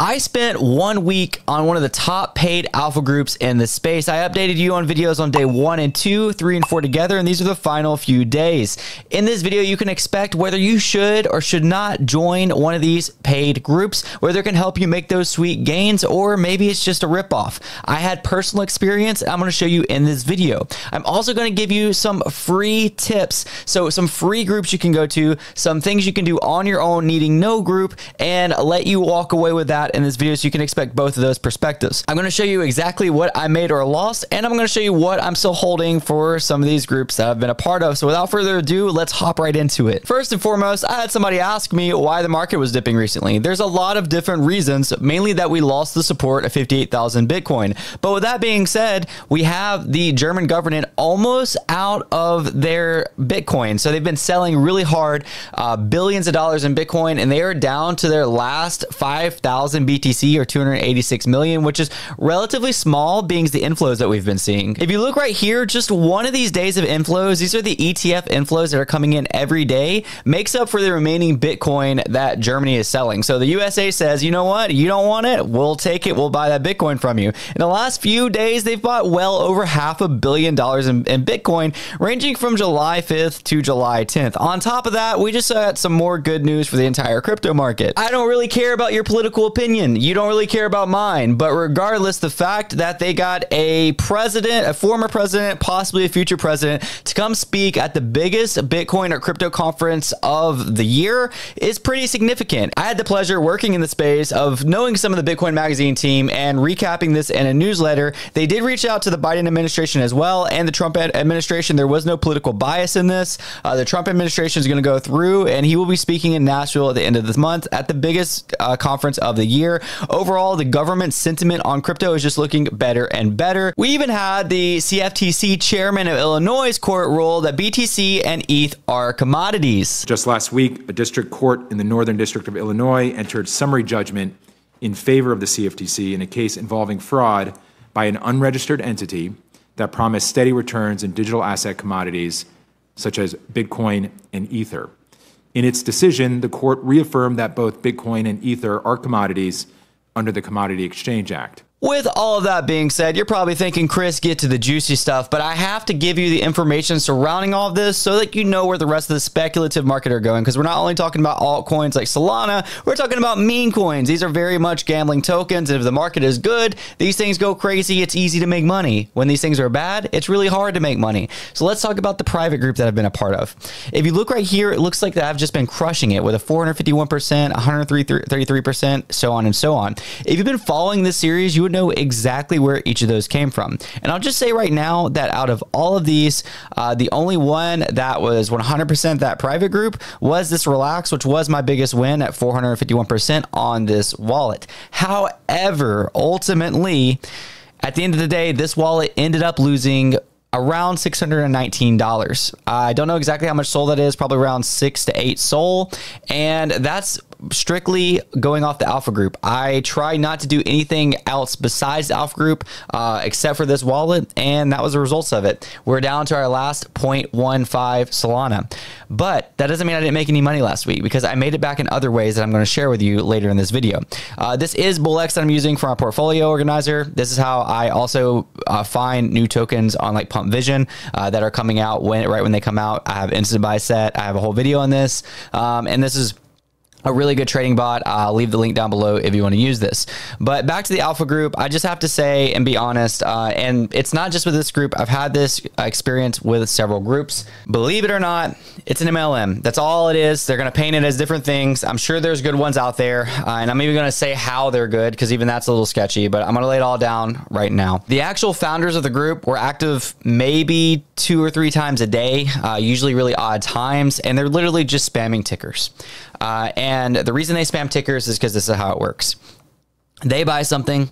I spent 1 week on one of the top paid alpha groups in the space. I updated you on videos on day 1 and 2, 3 and 4 together, and these are the final few days. In this video, you can expect whether you should or should not join one of these paid groups, whether it can help you make those sweet gains, or maybe it's just a ripoff. I had personal experience I'm going to show you in this video. I'm also going to give you some free tips. So some free groups you can go to, some things you can do on your own, needing no group, and let you walk away with that in this video so you can expect both of those perspectives. I'm going to show you exactly what I made or lost, and I'm going to show you what I'm still holding for some of these groups that I've been a part of. So without further ado, let's hop right into it. First and foremost, I had somebody ask me why the market was dipping recently. There's a lot of different reasons, mainly that we lost the support of 58,000 Bitcoin. But with that being said, we have the German government almost out of their Bitcoin. So they've been selling really hard, billions of dollars in Bitcoin, and they are down to their last 5,000 BTC or 286 million, which is relatively small being the inflows that we've been seeing. If you look right here, just one of these days of inflows, these are the ETF inflows that are coming in every day, makes up for the remaining Bitcoin that Germany is selling. So the USA says, you know what? You don't want it? We'll take it. We'll buy that Bitcoin from you. In the last few days, they've bought well over $500 million in Bitcoin, ranging from July 5th to July 10th. On top of that, we just got some more good news for the entire crypto market. I don't really care about your political opinion. You don't really care about mine, but regardless, the fact that they got a president, a former president, possibly a future president, to come speak at the biggest Bitcoin or crypto conference of the year is pretty significant. I had the pleasure working in the space of knowing some of the Bitcoin Magazine team and recapping this in a newsletter. They did reach out to the Biden administration as well, and the Trump administration. There was no political bias in this. The Trump administration is going to go through, and he will be speaking in Nashville at the end of this month at the biggest conference of the year. Overall, the government sentiment on crypto is just looking better and better. We even had the CFTC chairman of Illinois' court rule that BTC and ETH are commodities. Just last week, a district court in the Northern District of Illinois entered summary judgment in favor of the CFTC in a case involving fraud by an unregistered entity that promised steady returns in digital asset commodities such as Bitcoin and Ether. In its decision, the court reaffirmed that both Bitcoin and Ether are commodities under the Commodity Exchange Act. With all of that being said, you're probably thinking, Chris, get to the juicy stuff, but I have to give you the information surrounding all of this so that you know where the rest of the speculative market are going, because we're not only talking about altcoins like Solana, we're talking about meme coins. These are very much gambling tokens, and if the market is good, these things go crazy. It's easy to make money. When these things are bad, it's really hard to make money. So let's talk about the private group that I've been a part of. If you look right here, it looks like that I've just been crushing it with a 451%, 133%, so on and so on. If you've been following this series, you would know exactly where each of those came from. And I'll just say right now that out of all of these, the only one that was 100% that private group was this Relax, which was my biggest win at 451% on this wallet. However, ultimately, at the end of the day, this wallet ended up losing around $619. I don't know exactly how much SOL that is, probably around 6 to 8 SOL. And that's strictly going off the alpha group. I try not to do anything else besides the alpha group, except for this wallet. And that was the results of it. We're down to our last 0.15 Solana, but that doesn't mean I didn't make any money last week, because I made it back in other ways that I'm going to share with you later in this video. This is BullX that I'm using for my portfolio organizer. This is how I also find new tokens on like Pump Vision that are coming out right when they come out. I have instant buy set. I have a whole video on this, and this is a really good trading bot. I'll leave the link down below if you want to use this. But back to the alpha group, I just have to say and be honest, and it's not just with this group. I've had this experience with several groups. Believe it or not, it's an MLM. That's all it is. They're going to paint it as different things. I'm sure there's good ones out there, and I'm even going to say how they're good, because even that's a little sketchy, but I'm going to lay it all down right now. The actual founders of the group were active maybe 2 or 3 times a day, usually really odd times, and they're literally just spamming tickers. And the reason they spam tickers is because this is how it works. They buy something,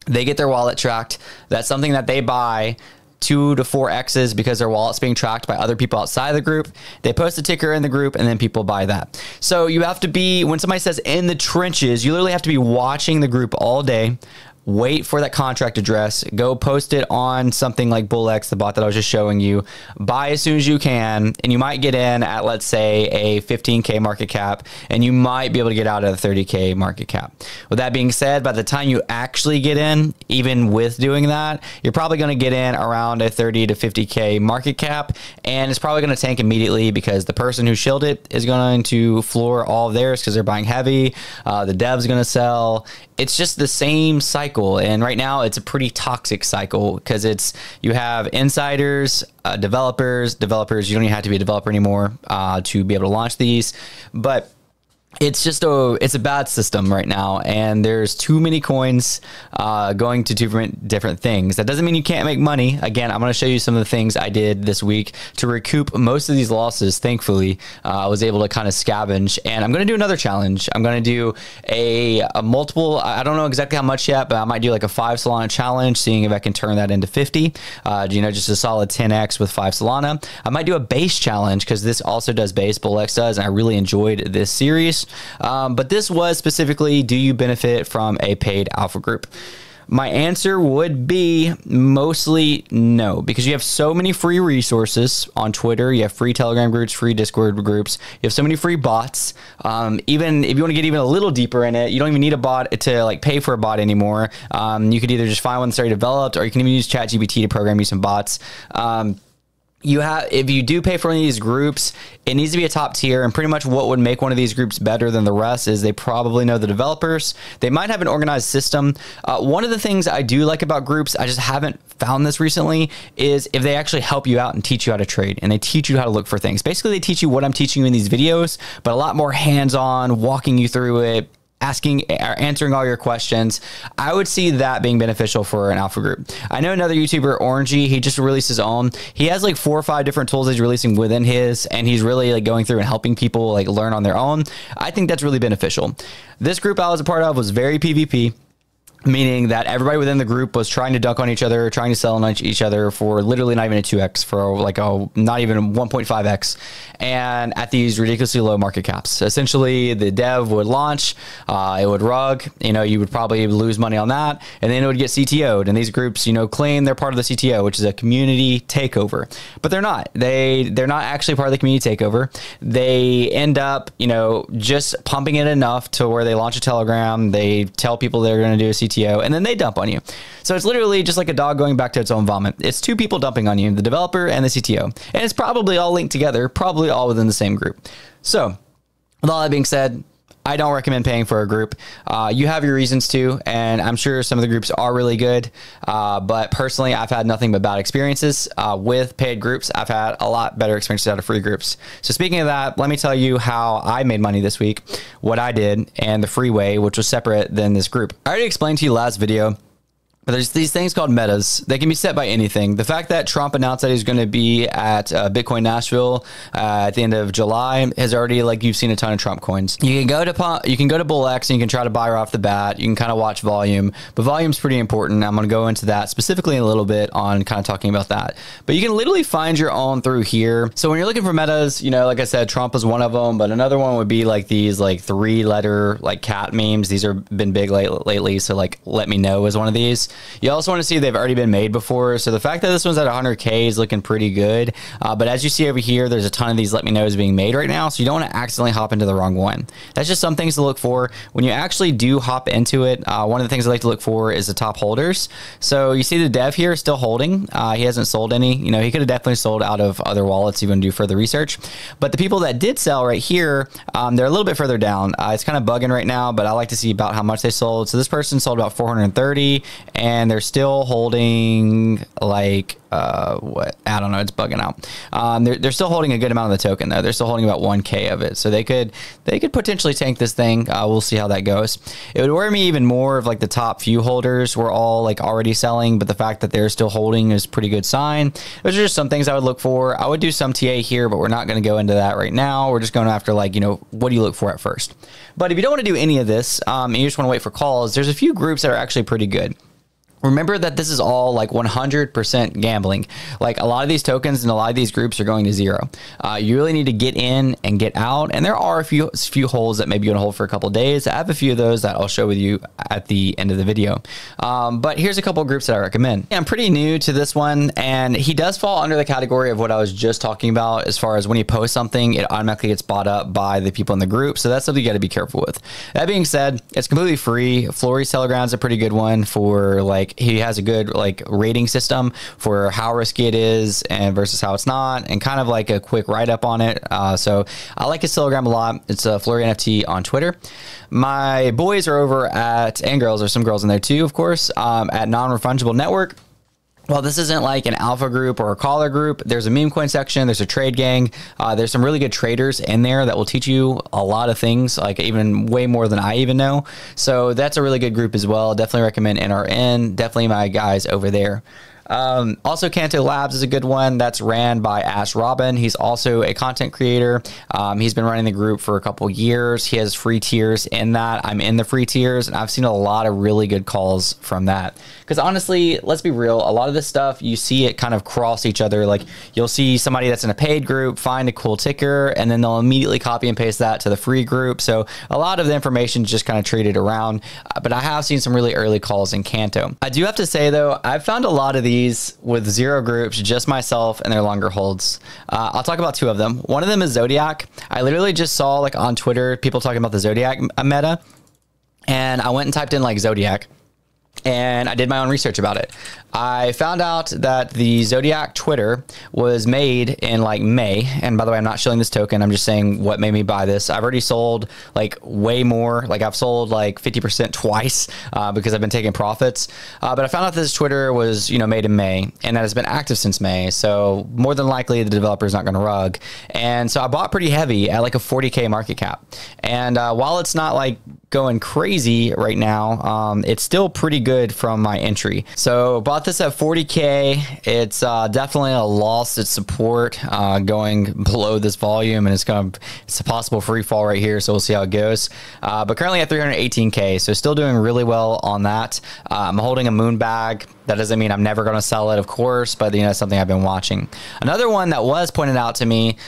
they get their wallet tracked. That's something that they buy 2 to 4x's because their wallet's being tracked by other people outside the group. They post a ticker in the group, and then people buy that. So you have to be, when somebody says in the trenches, you literally have to be watching the group all day, wait for that contract address, go post it on something like BullX, the bot that I was just showing you, buy as soon as you can, and you might get in at, let's say, a 15K market cap, and you might be able to get out at a 30K market cap. With that being said, by the time you actually get in, even with doing that, you're probably going to get in around a 30 to 50K market cap, and it's probably going to tank immediately because the person who shilled it is going to floor all of theirs because they're buying heavy. The dev's going to sell. It's just the same cycle, and right now it's a pretty toxic cycle because you have insiders, developers. You don't even have to be a developer anymore to be able to launch these, but it's just it's a bad system right now, and there's too many coins going to different things. That doesn't mean you can't make money. Again, I'm going to show you some of the things I did this week to recoup most of these losses. Thankfully, I was able to kind of scavenge, and I'm going to do another challenge. I'm going to do a multiple. I don't know exactly how much yet, but I might do like a 5 Solana challenge, seeing if I can turn that into 50. Just a solid 10x with 5 Solana. I might do a base challenge because this also does base. BullX does, and I really enjoyed this series. But this was specifically, do you benefit from a paid alpha group? My answer would be mostly no, because you have so many free resources on Twitter. You have free Telegram groups, free Discord groups. You have so many free bots. Even if you want to get even a little deeper in it, you don't even need a bot to like pay for a bot anymore. You could either just find one that's already developed, or you can even use ChatGPT to program you some bots. If you do pay for one of these groups, it needs to be a top tier, and pretty much what would make one of these groups better than the rest is they probably know the developers. They might have an organized system. One of the things I do like about groups, I just haven't found this recently, is if they actually help you out and teach you how to trade, and they teach you how to look for things. Basically, they teach you what I'm teaching you in these videos, but a lot more hands-on, walking you through it, answering all your questions. I would see that being beneficial for an alpha group. I know another YouTuber, Orangey, he just released his own. He has like 4 or 5 different tools he's releasing within his, and he's really like going through and helping people like learn on their own. I think that's really beneficial. This group I was a part of was very PvP, meaning that everybody within the group was trying to dunk on each other, trying to sell on each other for literally not even a 2x, for like not even a 1.5x, and at these ridiculously low market caps. Essentially, the dev would launch, it would rug, you would probably lose money on that, and then it would get CTO'd, and these groups, claim they're part of the CTO, which is a community takeover, but they're not. They're not actually part of the community takeover. They end up, just pumping it enough to where they launch a Telegram, they tell people they're going to do a CTO, and then they dump on you. So it's literally just like a dog going back to its own vomit. It's 2 people dumping on you, the developer and the CTO. And it's probably all linked together, probably all within the same group. So with all that being said, I don't recommend paying for a group. You have your reasons to, and I'm sure some of the groups are really good. But personally, I've had nothing but bad experiences with paid groups. I've had a lot better experiences out of free groups. So speaking of that, let me tell you how I made money this week, what I did, and the free way, which was separate than this group. I already explained to you last video, but there's these things called metas. They can be set by anything. The fact that Trump announced that he's going to be at Bitcoin Nashville at the end of July has already, you've seen a ton of Trump coins. You can go to BullX and you can try to buy her off the bat. You can kind of watch volume, but volume's pretty important. I'm going to go into that specifically in a little bit on kind of talking about that. But you can literally find your own through here. So when you're looking for metas, like I said, Trump is one of them, but another one would be like these 3-letter cat memes. These are been big lately. So let me know is one of these. You also want to see they've already been made before. So the fact that this one's at 100K is looking pretty good. But as you see over here, there's a ton of these let me knows being made right now. So you don't want to accidentally hop into the wrong one. That's just some things to look for. When you actually do hop into it, one of the things I like to look for is the top holders. So you see the dev here is still holding. He hasn't sold any. He could have definitely sold out of other wallets even to do further research. But the people that did sell right here, they're a little bit further down. It's kind of bugging right now, but I like to see about how much they sold. So this person sold about 430, and they're still holding what? I don't know. It's bugging out. They're still holding a good amount of the token though. They're still holding about 1K of it. So they could potentially tank this thing. We'll see how that goes. It would worry me even more if the top few holders were all already selling, but the fact that they're still holding is a pretty good sign. Those are just some things I would look for. I would do some TA here, but we're not going to go into that right now. We're just going after what do you look for at first? But if you don't want to do any of this, and you just want to wait for calls, there's a few groups that are actually pretty good. remember that this is all like 100% gambling. Like a lot of these tokens and a lot of these groups are going to zero. You really need to get in and get out. And there are a few holes that maybe you want to hold for a couple of days. I have a few of those that I'll show with you at the end of the video. But here's a couple of groups that I recommend. I'm pretty new to this one, and he does fall under the category of what I was just talking about as far as when you post something, it automatically gets bought up by the people in the group. So that's something you got to be careful with. That being said, it's completely free. Flory's Telegram is a pretty good one for like, he has a good like rating system for how risky it is and versus how it's not, and kind of like a quick write-up on it. So I like his Telegram a lot. It's a Flory NFT on Twitter. My boys are over at, and girls, there's some girls in there too, of course, at Non-Refundable Network. Well, this isn't like an alpha group or a caller group. There's a Memecoin section. There's a trade gang. There's some really good traders in there that will teach you a lot of things, like even way more than I even know. So that's a really good group as well. Definitely recommend NRN. Definitely my guys over there. Also, Canto Labs is a good one that's ran by Ash Robin. He's also a content creator. He's been running the group for a couple years. He has free tiers in that. I'm in the free tiers, and I've seen a lot of really good calls from that. Because honestly, let's be real, a lot of this stuff, you see it kind of cross each other. Like you'll see somebody that's in a paid group find a cool ticker, and then they'll immediately copy and paste that to the free group. So a lot of the information is just kind of traded around. But I have seen some really early calls in Canto. I do have to say though, I've found a lot of these with zero groups, just myself and their longer holds. I'll talk about two of them. One of them is Zodiac. I literally just saw like on Twitter, people talking about the Zodiac meta, and I went and typed in like Zodiac, and I did my own research about it. I found out that the Zodiac Twitter was made in like May. And by the way, I'm not showing this token. I'm just saying what made me buy this. I've already sold like way more. Like I've sold like 50% twice because I've been taking profits. But I found out this Twitter was, you know, made in May, and that has been active since May. So more than likely the developer is not going to rug. And so I bought pretty heavy at like a 40K market cap. And while it's not like going crazy right now, it's still pretty good from my entry. So bought this at 40K. It's definitely lost its support going below this volume, and it's a possible free fall right here. So we'll see how it goes. But currently at 318K, so still doing really well on that. I'm holding a moon bag. That doesn't mean I'm never going to sell it, of course, but you know, something I've been watching. Another one that was pointed out to me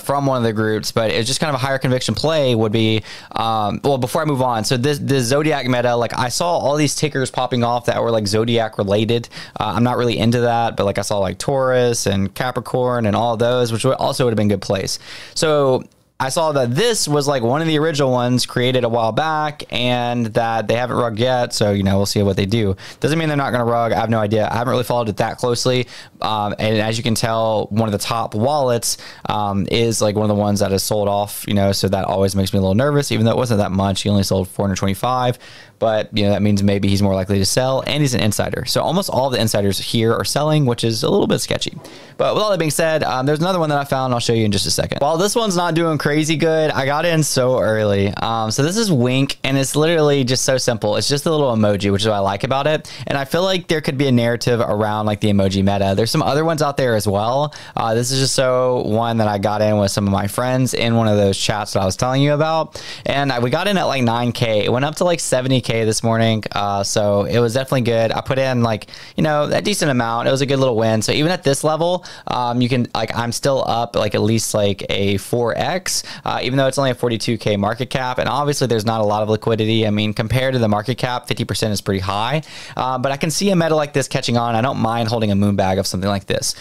from one of the groups, but it's just kind of a higher conviction play would be, well, before I move on. So this Zodiac meta, like I saw all these tickers popping off that were like Zodiac related. I'm not really into that, but like I saw like Taurus and Capricorn and all those, which also would have been good plays. So I saw that this was like one of the original ones created a while back, and that they haven't rugged yet. So, you know, we'll see what they do. Doesn't mean they're not going to rug. I have no idea. I haven't really followed it that closely. And as you can tell, one of the top wallets is like one of the ones that is sold off, you know, so that always makes me a little nervous, even though it wasn't that much. He only sold 425. But, you know, that means maybe he's more likely to sell, and he's an insider. So almost all the insiders here are selling, which is a little bit sketchy. But with all that being said, there's another one that I found. I'll show you in just a second. While this one's not doing crazy good, I got in so early. So this is Wink, and it's literally just so simple. It's just a little emoji, which is what I like about it. And I feel like there could be a narrative around like the emoji meta. There's some other ones out there as well. This is just so one that I got in with some of my friends in one of those chats that I was telling you about. And we got in at like 9K. It went up to like 70K this morning. So it was definitely good. I put in like, you know, a decent amount. It was a good little win. So even at this level, you can like, I'm still up like at least like a 4x, even though it's only a 42K market cap. And obviously there's not a lot of liquidity. I mean, compared to the market cap, 50% is pretty high. But I can see a meta like this catching on. I don't mind holding a moon bag of something like this.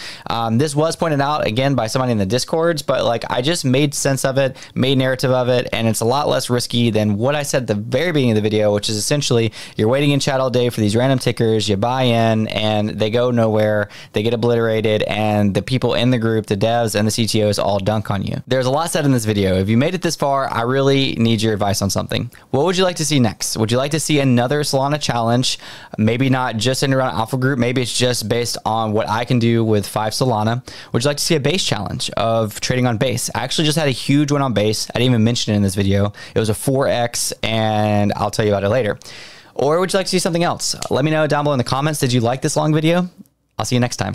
This was pointed out again by somebody in the Discords, but like I just made sense of it, made narrative of it, and it's a lot less risky than what I said at the very beginning of the video, which is essentially you're waiting in chat all day for these random tickers, you buy in, and they go nowhere, they get obliterated, and the people in the group, the devs and the CTOs all dunk on you. There's a lot said in this video. If you made it this far, I really need your advice on something. What would you like to see next? Would you like to see another Solana challenge? Maybe not just centered around Alpha Group, maybe it's just based on what I can do with 5 Solana. Would you like to see a base challenge of trading on base? I actually just had a huge one on base. I didn't even mention it in this video. It was a 4x, and I'll tell you about it later. Or would you like to see something else? Let me know down below in the comments. Did you like this long video? I'll see you next time.